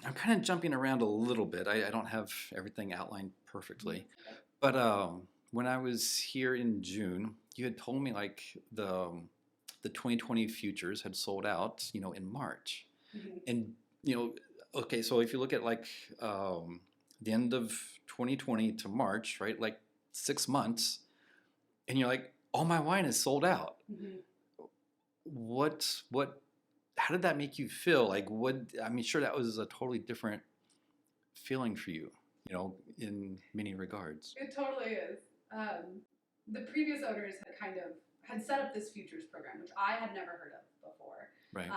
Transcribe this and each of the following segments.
I'm kind of jumping around a little bit. I don't have everything outlined perfectly. But when I was here in June, you had told me like the 2020 futures had sold out, in March. Mhm. And okay, so if you look at like the end of 2020 to March, right, like 6 months, and you're like, all my wine is sold out. Mhm. What? How did that make you feel? Like, what? I mean, sure, that was a totally different feeling for you, in many regards. It totally is. The previous owners had set up this futures program, which I had never heard of before. Right.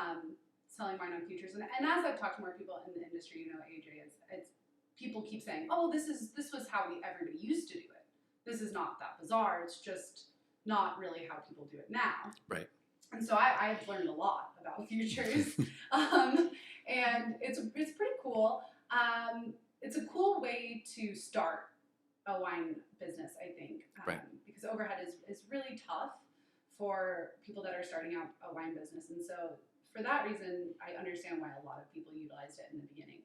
Selling wine on futures, and as I've talked to more people in the industry, AJ, it's people keep saying, oh, this was how everybody used to do it. This is not that bizarre. It's just not really how people do it now. Right. And so I've learned a lot about futures, and it's pretty cool. It's a cool way to start a wine business, I think, Right. because overhead is really tough for people that are starting out a wine business. And so for that reason, I understand why a lot of people utilized it in the beginning.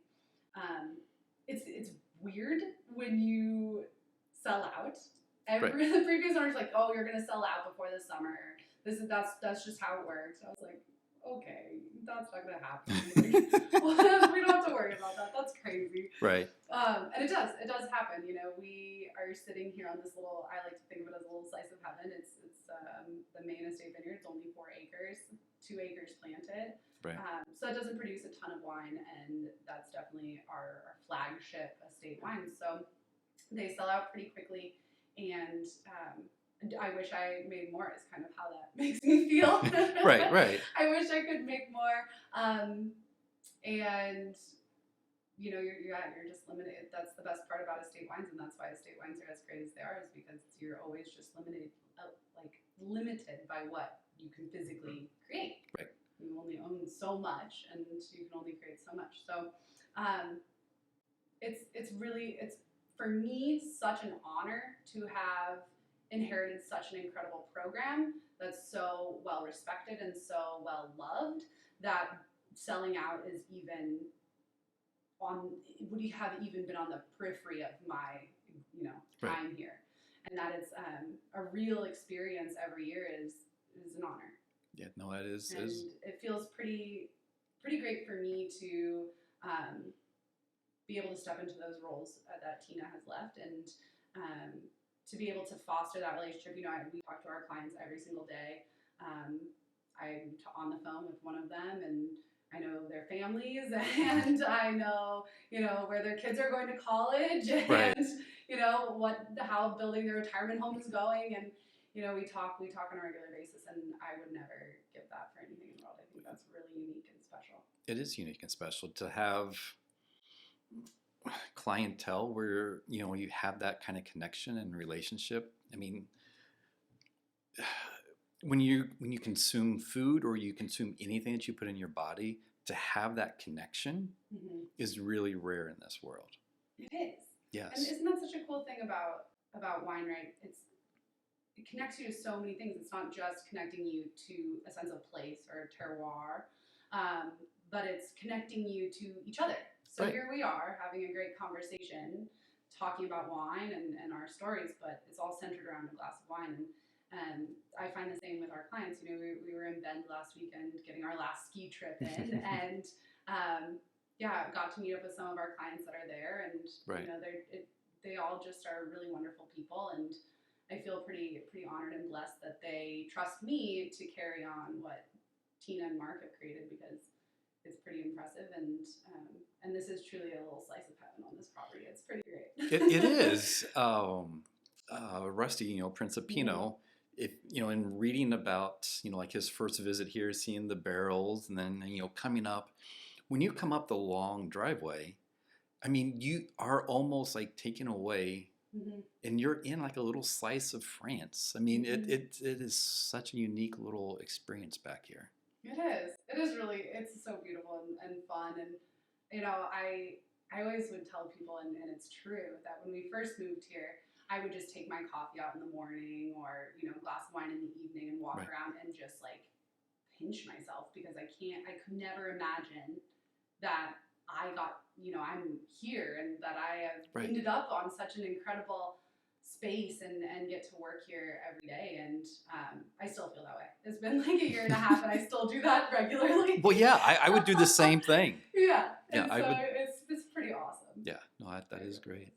It's weird when you sell out. Right. The previous owner's like, oh, you're gonna sell out before the summer. That's just how it works. I was like, okay, that's not gonna happen. Like, we don't have to worry about that. That's crazy. Right. And it does happen. We are sitting here on this little. I like to think of it as a little slice of heaven. It's the main estate vineyard. It's only 4 acres, 2 acres planted. Right. So it doesn't produce a ton of wine, and that's definitely our flagship estate wine. So they sell out pretty quickly, and I wish I made more. Is kind of how that makes me feel. Right. Right. I wish I could make more, and you're just limited. That's the best part about estate wines, and that's why estate wines are as great as they are, is because you're always just limited by what you can physically create. Right. You only own so much, and you can only create so much. So, it's for me such an honor to have inherited such an incredible program that's so well respected and so well loved that selling out is even would have even been on the periphery of my time Right. here, and that it's a real experience every year is an honor. Yeah. No, that is And it feels pretty great for me to be able to step into those roles that Tina has left, and to be able to foster that relationship. We talk to our clients every single day. I'm on the phone with one of them, and I know their families, and I know where their kids are going to college, and Right. how building their retirement home is going, and we talk on a regular basis, and I would never give that for anything in the world. I think that's really unique and special. It is unique and special to have clientele where you have that kind of connection and relationship. I mean, when you consume food or you consume anything that you put in your body, to have that connection Mm-hmm. is really rare in this world. It is. Yes. And isn't that such a cool thing about wine, right? It connects you to so many things. It's not just connecting you to a sense of place or terroir, but it's connecting you to each other. So Right. here we are having a great conversation, talking about wine and our stories, but it's all centered around a glass of wine. And I find the same with our clients. We were in Bend last weekend getting our last ski trip in, and got to meet up with some of our clients that are there, and Right. they all just are really wonderful people, and I feel pretty honored and blessed that they trust me to carry on what Tina and Mark have created, because it's pretty impressive, and this is truly a little slice of heaven on this property. It's pretty great. It is. Rusty, Prince of Pinot. Mhm. If in reading about like his first visit here, seeing the barrels, and then coming up, when you come up the long driveway, I mean, you are almost like taken away, Mm-hmm. and you're in like a little slice of France. I mean, Mm-hmm. it is such a unique little experience back here. It is. It is really. It's so beautiful and fun, and I always would tell people, and it's true, that when we first moved here, I would just take my coffee out in the morning, or a glass of wine in the evening, and walk Right. around and just like pinch myself, because I could never imagine that I got I'm here and that I have Right. ended up on such an incredible space and get to work here every day. And I still feel that way. It's been like a year and a half and I still do that regularly. Well, yeah, I would do the same thing. Yeah. Yeah, And I so would. it's pretty awesome. Yeah, no, that is great.